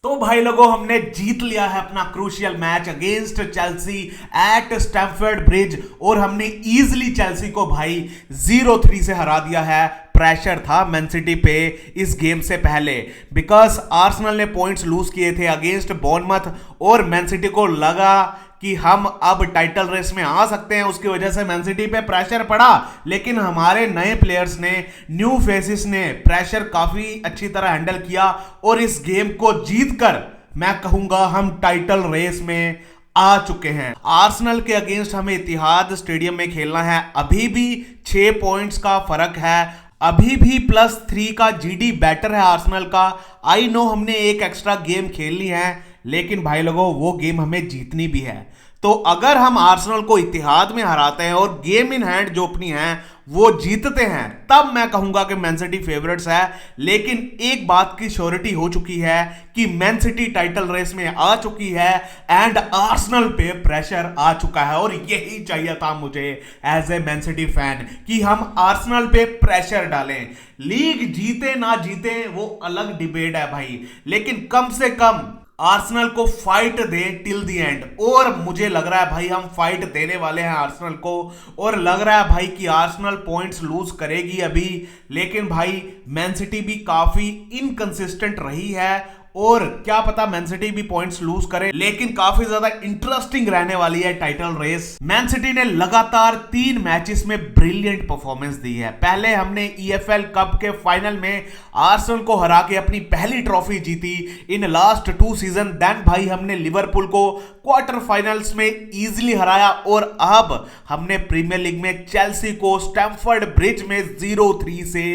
तो भाई लोगों, हमने जीत लिया है अपना crucial match against Chelsea at Stamford Bridge और हमने इजीली चेल्सी को भाई 0-3 से हरा दिया है। प्रेशर था मैन सिटी पे इस गेम से पहले, बिकॉज आर्सेनल ने पॉइंट्स लूज किए थे अगेंस्ट बॉर्नमथ और मैन सिटी को लगा कि हम अब टाइटल रेस में आ सकते हैं। उसकी वजह से मैन सिटी पे प्रेशर पड़ा, लेकिन हमारे नए प्लेयर्स ने, न्यू फेसेस ने प्रेशर काफी अच्छी तरह हैंडल किया और इस गेम को जीतकर मैं कहूंगा हम टाइटल रेस में आ चुके हैं। आर्सेनल के अगेंस्ट हमें इतिहाद स्टेडियम में खेलना है। अभी भी 6 पॉइंट्स का फर्क है, अभी भी +3 का जीडी बेटर है आर्सेनल का। आई नो हमने एक एक्स्ट्रा गेम खेलनी है, लेकिन भाई लोगों वो गेम हमें जीतनी भी है। तो अगर हम आर्सेनल को इतिहाद में हराते हैं और गेम इन हैंड जो अपनी है वो जीतते हैं, तब मैं कहूंगा कि मैन सिटी फेवरेट्स है। लेकिन एक बात की श्योरिटी हो चुकी है कि मैन सिटी टाइटल रेस में आ चुकी है एंड आर्सेनल पे प्रेशर आ चुका है। और यही चाहिए था मुझे as a Man City fan कि हम आर्सेनल पे प्रेशर डालें। लीग जीते ना जीते वो अलग डिबेट है भाई, लेकिन कम से कम आर्सेनल को fight they till the and. और मुझे लग रहा है भाई हम फाइट देने वाले हैं आर्सेनल को, और लग रहा है भाई कि आर्सेनल पॉइंट्स लूज करेगी अभी। लेकिन भाई मैन सिटी भी काफी इनकंसिस्टेंट रही है और क्या पता मैन सिटी भी पॉइंट्स लूज करे, लेकिन काफी ज्यादा इंटरेस्टिंग रहने वाली है टाइटल रेस। मैन सिटी ने लगातार 3 मैचेस में ब्रिलियंट परफॉर्मेंस दी है। पहले हमने ईएफएल कप के फाइनल में आर्सेनल को हरा के अपनी पहली ट्रॉफी जीती इन लास्ट 2 सीजन। देन भाई हमने लिवरपूल को क्वार्टर फाइनल्स में इजीली हराया और अब हमने प्रीमियर लीग में चेल्सी को स्टैम्फोर्ड ब्रिज में 0-3 से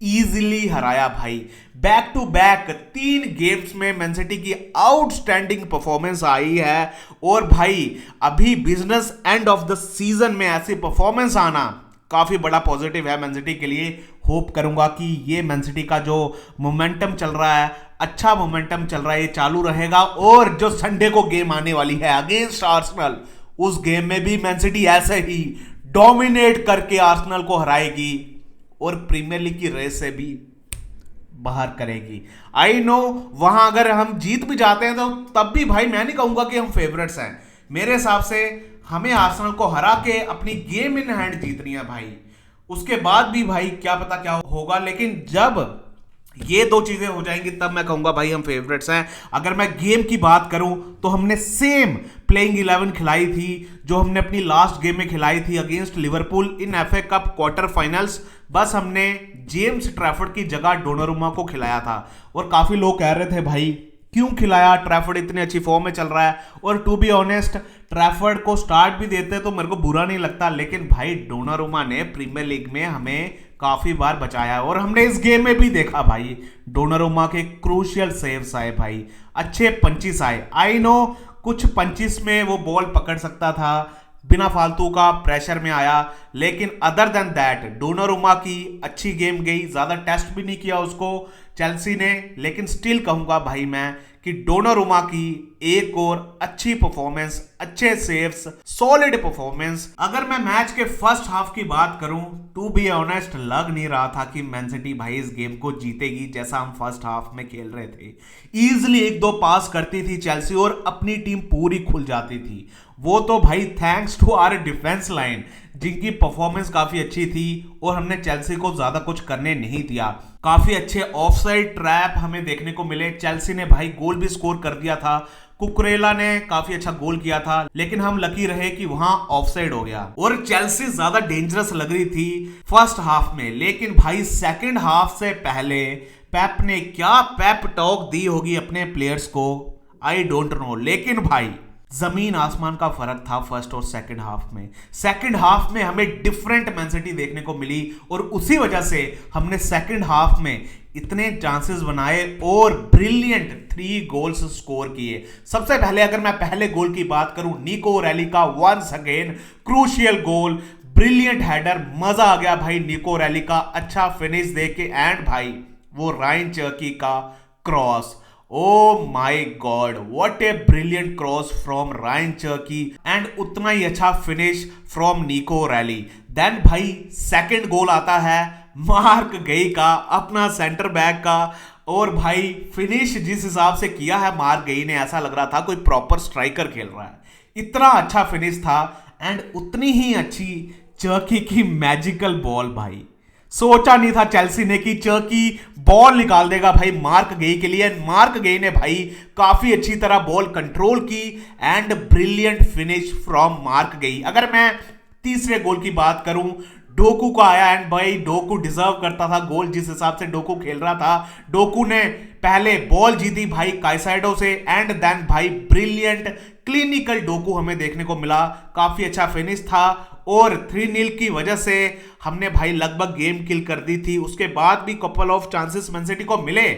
इजीली हराया भाई। बैक टू बैक 3 गेम्स में मैन सिटी की आउटस्टैंडिंग परफॉर्मेंस आई है। और भाई अभी business end of the season में ऐसी परफॉर्मेंस आना काफी बड़ा पॉजिटिव है मैन सिटी के लिए। होप करूंगा कि ये मैन सिटी का जो मोमेंटम चल रहा है, अच्छा मोमेंटम चल रहा है, ये चालू रहेगा। और जो संडे को गेम आने वाली है अगेंस्ट आर्सेनल, उस गेम में भी मैन सिटी ऐसे ही डोमिनेट करके आर्सेनल को हराएगी और प्रीमियर लीग की रेस से भी बाहर करेगी। आई नो वहां अगर हम जीत भी जाते हैं तो तब भी भाई मैं नहीं कहूंगा कि हम फेवरेट्स हैं। मेरे हिसाब से हमें आर्सेनल को हरा के अपनी गेम इन हैंड जीतनी है भाई। उसके बाद भी भाई क्या पता क्या होगा, लेकिन जब ये 2 चीजें हो जाएंगी तब मैं कहूंगा भाई हम फेवरेट्स हैं। अगर मैं गेम की बात करूं तो हमने सेम प्लेइंग 11 खिलाई थी जो हमने अपनी लास्ट गेम में खिलाई थी अगेंस्ट लिवरपूल इन एफए कप क्वार्टर फाइनल्स। बस हमने जेम्स ट्रैफर्ड की जगह डोनारुमा को खिलाया था। और काफी लोग कह रहे थे भाई क्यों खिलाया, ट्रैफर्ड इतनी अच्छी फॉर्म में चल रहा है। और टू बी ऑनेस्ट ट्रैफर्ड को स्टार्ट भी देते तो मेरे को बुरा नहीं लगता, लेकिन भाई डोनारुमा ने प्रीमियर लीग में हमें काफी बार बचाया है। और हमने इस गेम में भी देखा भाई डोनारुमा के क्रूशियल सेव्स आए भाई, अच्छे पंचिस आए। आई नो कुछ पंचिस में वो बॉल पकड़ सकता था, बिना फालतू का प्रेशर में आया, लेकिन अदर देन दैट डोनारुमा की अच्छी गेम गई। ज्यादा टेस्ट भी नहीं किया उसको चेल्सी ने, लेकिन स्टिल कहूंगा भाई मैं कि डोनारुमा की एक और अच्छी परफॉर्मेंस, अच्छे सेव्स, सॉलिड परफॉर्मेंस। अगर मैं मैच के फर्स्ट हाफ की बात करूं, टू बी ऑनेस्ट लग नहीं रहा था कि मैन सिटी भाई इस गेम को जीतेगी जैसा हम फर्स्ट हाफ में खेल रहे थे। इजीली 1-2 पास करती थी चेल्सी और अपनी टीम पूरी खुल जाती थी। वो तो भाई thanks to our defence line जिनकी परफॉर्मेंस काफी अच्छी थी और हमने चेल्सी को ज्यादा कुछ करने नहीं दिया। काफी अच्छे ऑफसाइड ट्रैप हमें देखने को मिले। चेल्सी ने भाई गोल भी स्कोर कर दिया था, कुकरेला ने काफी अच्छा गोल किया था, लेकिन हम लकी रहे कि वहां ऑफसाइड हो गया। और चेल्सी ज्यादा डेंजरस लग रही थी फर्स्ट हाफ में, लेकिन भाई सेकंड हाफ से पहले पेप ने क्या पेप टॉक दी होगी अपने प्लेयर्स को, आई डोंट नो। लेकिन भाई जमीन आसमान का फर्क था फर्स्ट और सेकंड हाफ में। सेकंड हाफ में हमें डिफरेंट मैन सिटी देखने को मिली और उसी वजह से हमने सेकंड हाफ में इतने चांसेस बनाए और ब्रिलियंट 3 गोल्स स्कोर किए। सबसे पहले अगर मैं पहले गोल की बात करूं, निको रैली का वंस अगेन क्रूशियल गोल, ब्रिलियंट हेडर, मजा आ गया भाई निको रैली का अच्छा फिनिश देके। एंड भाई वो रायन चर्की का cross, oh my God what a brilliant cross from Ryan Cherki and उतना ही अच्छा finish from Nico Reilly. Then भाई सेकंड गोल आता है मार्क गई का, अपना सेंटर बैक का। और भाई फिनिश जिस हिसाब से किया है मार्क गेही ने, ऐसा लग रहा था कोई प्रॉपर स्ट्राइकर खेल रहा है। इतना अच्छा फिनिश था। एंड उतनी ही अच्छी चर्की की मैजिकल बॉल भाई। सोचा नहीं था चेल्सी ने कि चर्की बॉल निकाल देगा भाई मार्क गेही के लिए। मार्क गेही ने भाई काफी अच्छी तरह बॉल कंट्रोल की and brilliant finish from Mark Guehi. अगर मैं तीसरे गोल की बात करूं, डोकू का आया एंड भाई डोकू डिजर्व करता था गोल। जिस हिसाब से डोकू खेल रहा था, डोकू ने पहले बॉल जीती भाई काइसाइडो से एंड देन भाई ब्रिलियंट क्लिनिकल डोकू हमें देखने को मिला। काफी अच्छा फिनिश था और 3-0 की वजह से हमने भाई लगभग गेम किल कर दी थी। उसके बाद भी couple of chances man city को मिले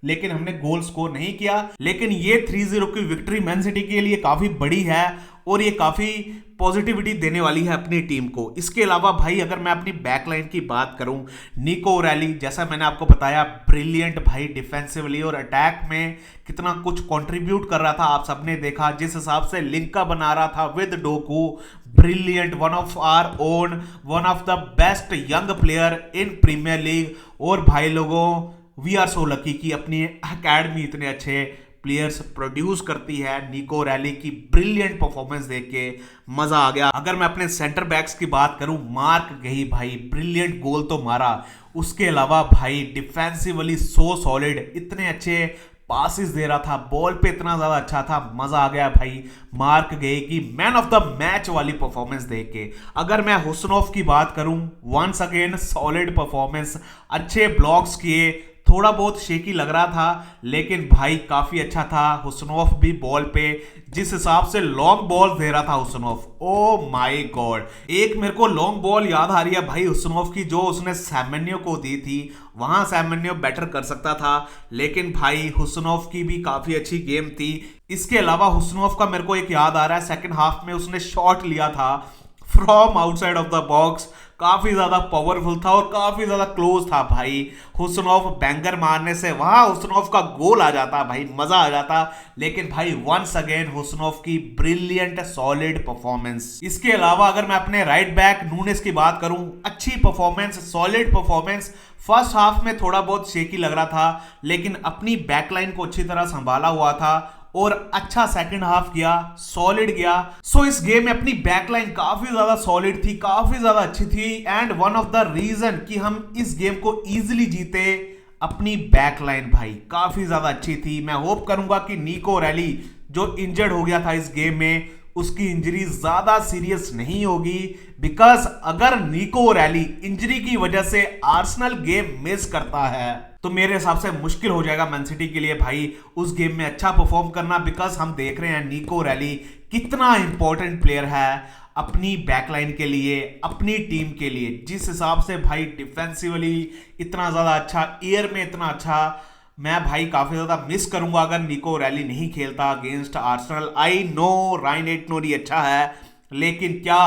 लेकिन हमने गोल स्कोर नहीं किया। लेकिन ये 3-0 की विक्ट्री मैन सिटी के लिए काफी बड़ी है और ये काफी पॉजिटिविटी देने वाली है अपनी टीम को। इसके अलावा भाई अगर मैं अपनी बैकलाइन की बात करूं, निको ओरेली जैसा मैंने आपको बताया ब्रिलियंट भाई डिफेंसिवली और अटैक में कितना कुछ कंट्रीब्यूट कर रहा था, आप सबने देखा। जिस हिसाब से लिंका बना रहा था with Doku, brilliant, one of our own, one of the best young player in Premier League. और भाई लोगों वी आर सो लकी कि अपनी अकेडमी इतने अच्छे प्लेयर्स प्रोड्यूस करती है। निको ओरेली की ब्रिलियंट परफॉर्मेंस देख के मजा आ गया। अगर मैं अपने सेंटर बैक्स की बात करूं, मार्क गेही भाई ब्रिलियंट गोल तो मारा, उसके अलावा भाई डिफेंसिवली सो सॉलिड, इतने अच्छे पासिस दे रहा था, बॉल पे इतना ज्यादा अच्छा था, मजा आ गया भाई मार्क गेही की मैन ऑफ द मैच वाली परफॉर्मेंस देख के। अगर मैं हुस्नोफ की बात करूं, वंस अगेन सॉलिड परफॉर्मेंस, अच्छे ब्लॉक्स किए, थोड़ा बहुत शेकी लग रहा था लेकिन भाई काफी अच्छा था। हुस्नोफ भी बॉल पे जिस हिसाब से लॉन्ग बॉल दे रहा था हुस्नोफ, ओ माय गॉड। एक मेरे को लॉन्ग बॉल याद आ रही है भाई हुस्नोफ की, जो उसने सैमेन्यो को दी थी। वहां सैमेन्यो बेटर कर सकता था लेकिन भाई हुस्नोफ की भी काफी अच्छी गेम थी। इसके अलावा हुस्नोफ का मेरे को एक याद आ रहा है, सेकंड हाफ में उसने शॉट लिया था from outside of the box, काफी ज्यादा पावरफुल था और काफी ज्यादा क्लोज था भाई। हुस्नोफ बैंगर मारने से वहां हुस्नोफ का गोल आ जाता भाई, मजा आ जाता। लेकिन भाई वंस अगेन हुस्नोफ की ब्रिलियंट सॉलिड परफॉर्मेंस। इसके अलावा अगर मैं अपने राइट बैक नूनेस की बात करूं, अच्छी performance, solid performance. First half में थोड़ा बहुत शेकी लग रहा था लेकिन अपनी बैकलाइन को अच्छी तरह संभाला हुआ था और अच्छा सेकंड हाफ गया, सॉलिड गया। सो इस गेम में अपनी बैकलाइन काफी ज्यादा सॉलिड थी, काफी ज्यादा अच्छी थी and one of the reason कि हम इस गेम को इजीली जीते, अपनी बैकलाइन भाई काफी ज्यादा अच्छी थी। मैं होप करूंगा कि निको ओरेली जो इंजर्ड हो गया था इस गेम में, उसकी इंजरी ज्यादा सीरियस नहीं होगी। बिकॉज अगर निको ओरेली इंजरी की वजह से आर्सेनल गेम मिस करता है तो मेरे हिसाब से मुश्किल हो जाएगा मैन सिटी के लिए भाई उस गेम में अच्छा परफॉर्म करना। बिकॉज हम देख रहे हैं निको ओरेली कितना इंपॉर्टेंट प्लेयर है अपनी बैकलाइन के लिए, अपनी टीम के लिए। जिस हिसाब से भाई डिफेंसिवली इतना ज्यादा अच्छा, एयर में इतना अच्छा, मैं भाई काफी ज्यादा मिस करूंगा अगर निको ओरेली नहीं खेलता अगेंस्ट आर्सेनल। आई नो रायन एट-नोरी अच्छा है लेकिन क्या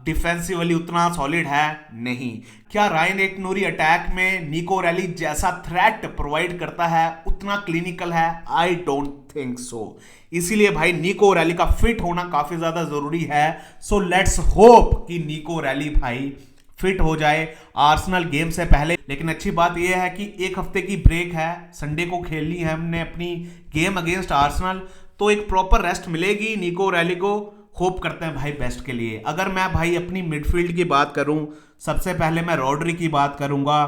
डिफेंसिवली उतना सॉलिड है? नहीं। क्या रायन एट-नोरी अटैक में निको ओरेली जैसा थ्रेट प्रोवाइड करता है, उतना क्लिनिकल है? I don't think so. इसीलिए भाई निको ओरेली का फिट होना काफी ज्यादा जरूरी है। सो लेट्स होप कि निको ओरेली भाई फिट हो जाए आर्सेनल गेम से पहले। लेकिन अच्छी बात यह है कि एक हफ्ते की ब्रेक है, संडे को खेलनी है हमने अपनी गेम अगेंस्ट आर्सेनल, तो एक प्रॉपर रेस्ट मिलेगी निको ओरेली को। होप करते हैं भाई बेस्ट के लिए। अगर मैं भाई अपनी मिडफील्ड की बात करूं, सबसे पहले मैं रॉड्री की बात करूंगा।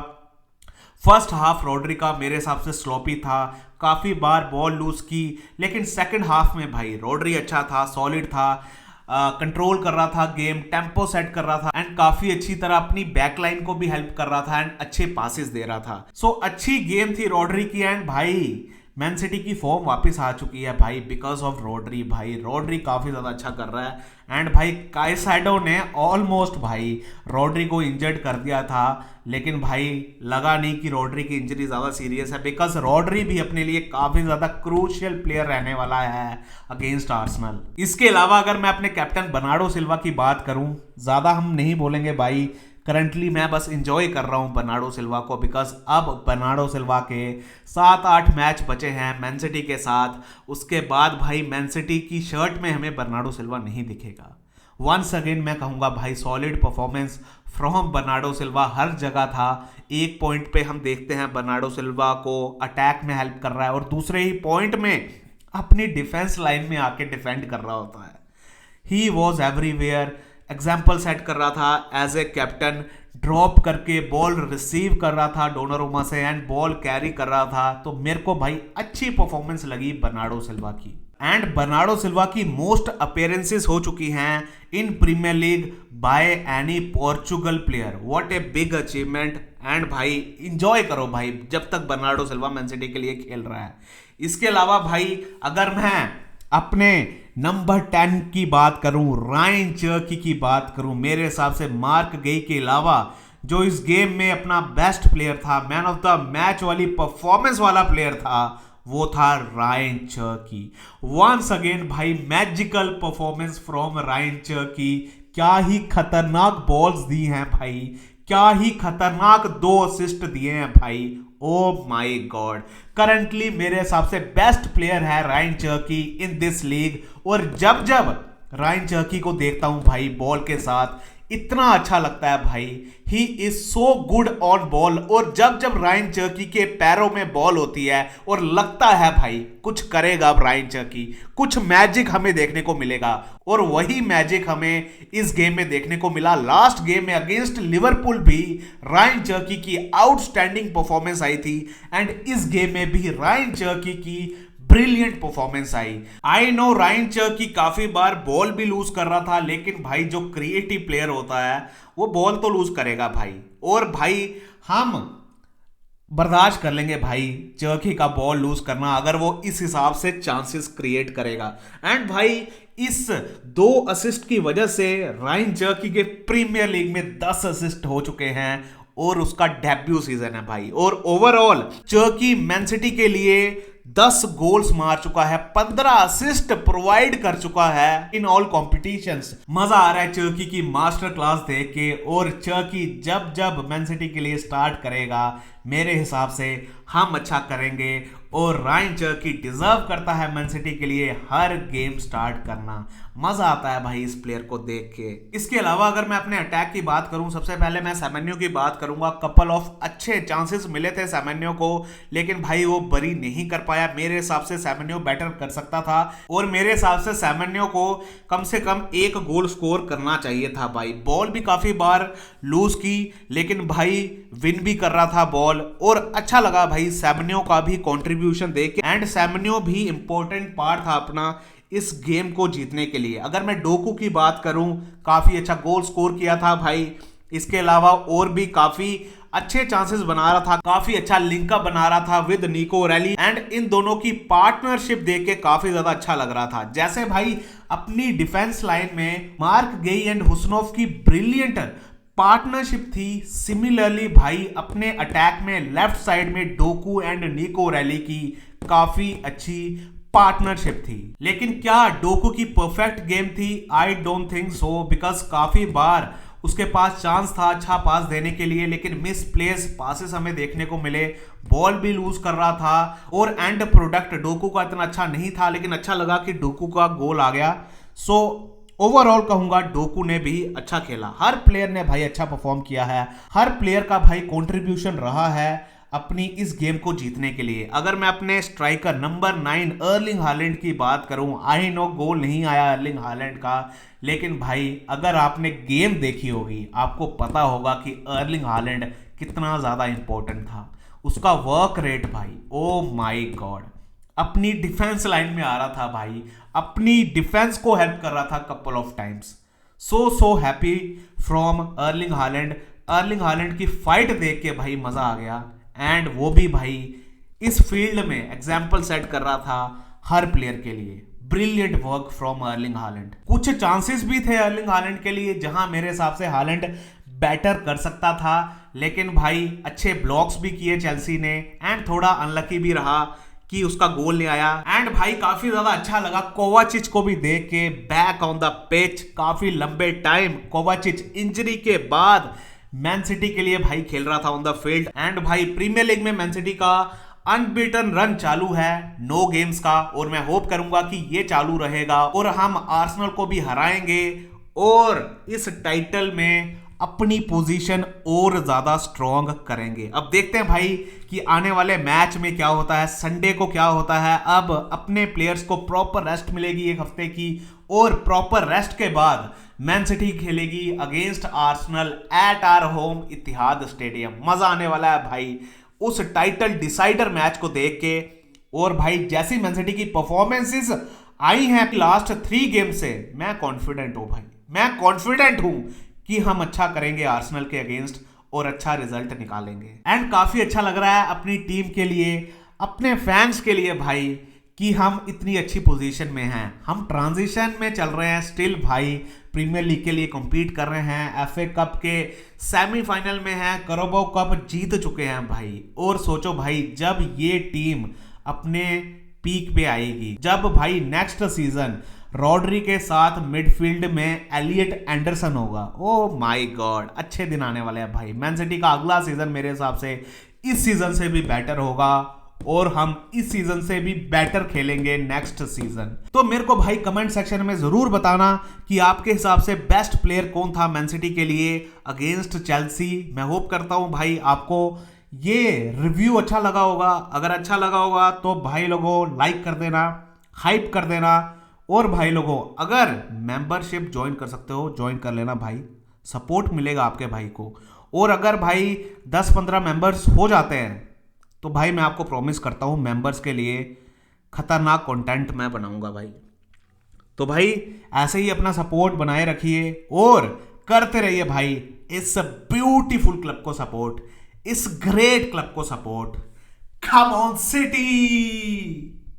फर्स्ट हाफ रॉड्री का मेरे हिसाब से स्लोपी था, काफी बार बॉल लूज की, लेकिन सेकंड हाफ में भाई रॉड्री अच्छा था, सॉलिड था, कंट्रोल कर रहा था गेम, टेम्पो सेट कर रहा था एंड काफी अच्छी तरह अपनी बैकलाइन को भी हेल्प कर रहा था एंड अच्छे पासेस दे रहा था। सो अच्छी गेम थी रॉड्री की एंड भाई मैन सिटी की फॉर्म वापस आ चुकी है भाई बिकॉज ऑफ रॉड्री। भाई रॉड्री काफी ज्यादा अच्छा कर रहा है एंड भाई काइसाइडो ने ऑलमोस्ट भाई रॉड्री को इंजर्ड कर दिया था लेकिन भाई लगा नहीं कि रॉड्री की इंजरी ज्यादा सीरियस है बिकॉज रॉड्री भी अपने लिए काफी ज्यादा क्रूशियल प्लेयर रहने वाला है अगेंस्ट आर्सेनल। इसके अलावा अगर मैं अपने कैप्टन बर्नार्डो सिल्वा की बात करूं, ज्यादा हम नहीं बोलेंगे भाई, करंटली मैं बस इंजॉय कर रहा हूं बर्नार्डो सिल्वा को बिकॉज अब बर्नार्डो सिल्वा के 7-8 मैच बचे हैं मैन सिटी के साथ। उसके बाद भाई मैन सिटी की शर्ट में हमें बर्नार्डो सिल्वा नहीं दिखेगा। वंस अगेन मैं कहूंगा भाई solid performance from Bernardo Silva, हर जगह था। एक पॉइंट पे हम देखते हैं बर्नार्डो सिल्वा को अटैक में हेल्प कर रहा है और दूसरे ही पॉइंट में अपनी डिफेंस लाइन में आके डिफेंड कर रहा होता है। He was everywhere, example set कर रहा था एज ए कैप्टन, ड्रॉप करके बॉल रिसीव कर रहा था डोनारुमा से एंड बॉल कैरी कर रहा था। तो मेरे को भाई अच्छी परफॉर्मेंस लगी बर्नार्डो सिल्वा की। एंड बर्नार्डो सिल्वा की मोस्ट अपीयरेंसेस हो चुकी हैं in Premier League by any Portugal player. What a big achievement. And भाई इंजॉय करो भाई जब तक बर्नार्डो सिल्वा मैन सिटी के लिए खेल रहा है। इसके अलावा भाई अगर मैं अपने नंबर 10 की बात करूं, रायन चर्की की बात करूं, मेरे हिसाब से मार्क गेई के अलावा जो इस गेम में अपना बेस्ट प्लेयर था, मैन ऑफ द मैच वाली परफॉर्मेंस वाला प्लेयर था, वो था रायन चर्की। वंस अगेन भाई मैजिकल परफॉर्मेंस फ्रॉम रायन चर्की। क्या ही खतरनाक बॉल्स दी हैं भाई, क्या ही खतरनाक 2 असिस्ट दिए हैं भाई। ओ माय गॉड, करंटली मेरे हिसाब से बेस्ट प्लेयर है रायन चर्की इन दिस लीग। और जब जब रायन चर्की को देखता हूं भाई बॉल के साथ, इतना अच्छा लगता है भाई। He is so good on ball. और जब जब रायन चर्की के पैरों में बॉल होती है और लगता है भाई कुछ करेगा अब रायन चर्की, कुछ मैजिक हमें देखने को मिलेगा। और वही मैजिक हमें इस गेम में देखने को मिला। लास्ट गेम में अगेंस्ट लिवरपूल भी रायन चर्की की आउटस्टैंडिंग परफॉर्मेंस आई थी एंड इस गेम में भी रायन चर्की की ब्रिलियंट परफॉर्मेंस आई। आई नो रायन चर्की काफी बार बॉल भी लूज कर रहा था, लेकिन भाई जो क्रिएटिव प्लेयर होता है वो बॉल तो लूज करेगा भाई। और भाई हम बर्दाश्त कर लेंगे भाई चर्की का बॉल लूज करना, अगर वो इस हिसाब से चांसेस क्रिएट करेगा। एंड भाई इस 2 असिस्ट की वजह से रायन चर्की के प्रीमियर लीग में 10 असिस्ट हो चुके हैं और उसका डेब्यू सीजन है भाई। और ओवरऑल चर्की मैन सिटी के लिए 10 गोल्स मार चुका है, 15 असिस्ट प्रोवाइड कर चुका है इन ऑल कॉम्पिटिशंस। मजा आ रहा है चर्की की मास्टर क्लास देख के। और चर्की जब जब मैन सिटी के लिए स्टार्ट करेगा मेरे हिसाब से हम अच्छा करेंगे और रायन चर्की डिजर्व करता है मैन सिटी के लिए हर गेम स्टार्ट करना। मजा आता है भाई इस प्लेयर को देख के। इसके अलावा अगर मैं अपने अटैक की बात करूं, सबसे पहले मैं सेमेन्यो की बात करूंगा। कपल ऑफ अच्छे चांसेस मिले थे सेमेन्यो को, लेकिन भाई वो बरी नहीं कर पाया। मेरे हिसाब से सेमेन्यो बेटर कर सकता था और मेरे हिसाब से सेमेन्यो को कम से कम 1 गोल स्कोर करना चाहिए था भाई। बॉल भी काफी बार लूज की, लेकिन भाई विन भी कर रहा था बॉल। और अच्छा लगा भाई सेमेन्यो का भी कंट्रीब्यूशन देख के। एंड सेमेन्यो भी इंपॉर्टेंट पार्ट था अपना इस गेम को जीतने के लिए। अगर मैं डोकू की बात करूं, काफी अच्छा गोल स्कोर किया था भाई। इसके अलावा और भी काफी अच्छे चांसेस बना रहा था, काफी अच्छा लिंकअप बना रहा था विद निको रैली। एंड इन दोनों की पार्टनरशिप देख के काफी ज्यादा अच्छा लग रहा था। जैसे भाई अपनी डिफेंस लाइन में मार्क गेई एंड हुस्नोव की ब्रिलियंट पार्टनरशिप थी, सिमिलरली भाई अपने अटैक में लेफ्ट साइड में डोकू एंड निको रैली की काफी अच्छी पार्टनरशिप थी। लेकिन क्या डोकू की परफेक्ट गेम थी? I don't think so, because काफी बार उसके पास चांस था अच्छा पास देने के लिए, लेकिन मिस प्लेस पासेस हमें देखने को मिले। बॉल भी लूज कर रहा था और एंड प्रोडक्ट डोकू का इतना अच्छा नहीं था, लेकिन अच्छा लगा कि डोकू का गोल आ गया। सो ओवरऑल कहूंगा डोकू ने भी अच्छा खेला। हर प्लेयर ने भाई अच्छा परफॉर्म किया है, हर प्लेयर का भाई कंट्रीब्यूशन रहा है अपनी इस गेम को जीतने के लिए। अगर मैं अपने स्ट्राइकर नंबर 9 अर्लिंग हालैंड की बात करूं, आई नो गोल नहीं आया अर्लिंग हालैंड का, लेकिन भाई अगर आपने गेम देखी होगी आपको पता होगा कि अर्लिंग हालैंड कितना ज्यादा इंपॉर्टेंट था। उसका वर्क रेट भाई, ओ माय गॉड, अपनी डिफेंस लाइन में आ रहा था भाई, अपनी डिफेंस को हेल्प कर रहा था couple of times. So happy from Erling Haaland. Erling Haaland की फाइट देख के भाई मजा आ गया। एंड वो भी भाई इस फील्ड में एग्जाम्पल सेट कर रहा था हर प्लेयर के लिए। Brilliant work from Erling Haaland. कुछ चांसेस भी थे अर्लिंग हालैंड के लिए जहां मेरे हिसाब से हालैंड बेटर कर सकता था, लेकिन भाई अच्छे ब्लॉक्स भी किए चेल्सी ने एंड थोड़ा अनलकी भी रहा कि उसका गोल नहीं आया। एंड भाई काफी ज्यादा अच्छा लगा कोवाचिच को भी देख के बैक ऑन द पिच। काफी लंबे टाइम कोवाचिच इंजरी के बाद मैन सिटी के लिए भाई खेल रहा था ऑन द फील्ड। एंड भाई प्रीमियर लीग में मैन सिटी का अनबीटन रन चालू है 9 गेम्स का, और मैं होप करूंगा कि ये चालू रहेगा और हम आर्सेनल को भी हराएंगे और इस टाइटल में अपनी पोजीशन और ज्यादा स्ट्रॉन्ग करेंगे। अब देखते हैं भाई कि आने वाले मैच में क्या होता है, संडे को क्या होता है। अब अपने प्लेयर्स को प्रॉपर रेस्ट मिलेगी एक हफ्ते की, और प्रॉपर रेस्ट के बाद मैन सिटी खेलेगी against Arsenal at our home Etihad Stadium. मजा आने वाला है भाई उस टाइटल डिसाइडर मैच को देख के। और भाई जैसी मैन सिटी की परफॉर्मेंसेस आई हैं लास्ट 3 गेम से, मैं कॉन्फिडेंट हूं भाई, मैं कॉन्फिडेंट हूं कि हम अच्छा करेंगे आर्सेनल के अगेंस्ट और अच्छा रिजल्ट निकालेंगे। एंड काफी अच्छा लग रहा है अपनी टीम के लिए, अपने फैंस के लिए भाई, कि हम इतनी अच्छी पोजीशन में हैं। हम ट्रांजिशन में चल रहे हैं स्टिल भाई, प्रीमियर लीग के लिए compete कर रहे हैं, एफए कप के सेमीफाइनल में हैं, करोबो कप जीत चुके हैं भाई। और सोचो भाई जब ये टीम अपने पीक पे आएगी, जब भाई नेक्स्ट सीजन रॉड्री के साथ मिडफील्ड में एलियट एंडरसन होगा, ओ माय गॉड अच्छे दिन आने वाले हैं भाई। मैन सिटी का अगला सीजन मेरे हिसाब से इस सीजन से भी बेटर होगा, और हम इस सीजन से भी बेटर खेलेंगे नेक्स्ट सीजन। तो मेरे को भाई कमेंट सेक्शन में जरूर बताना कि आपके हिसाब से बेस्ट प्लेयर कौन था मैन सिटी के लिए अगेंस्ट चेल्सी। मैं होप करता हूं भाई आपको ये रिव्यू अच्छा लगा होगा। अगर अच्छा लगा होगा तो भाई लोगों लाइक कर देना, हाइप कर देना, और भाई लोगों अगर मेंबरशिप ज्वाइन कर सकते हो ज्वाइन कर लेना भाई, सपोर्ट मिलेगा आपके भाई को। और अगर भाई 10-15 मेंबर्स हो जाते हैं तो भाई मैं आपको प्रॉमिस करता हूं मेंबर्स के लिए खतरनाक कंटेंट मैं बनाऊंगा भाई। तो भाई ऐसे ही अपना सपोर्ट बनाए रखिए और करते रहिए भाई इस ब्यूटीफुल क्लब को सपोर्ट, इस ग्रेट क्लब को सपोर्ट। Come on city.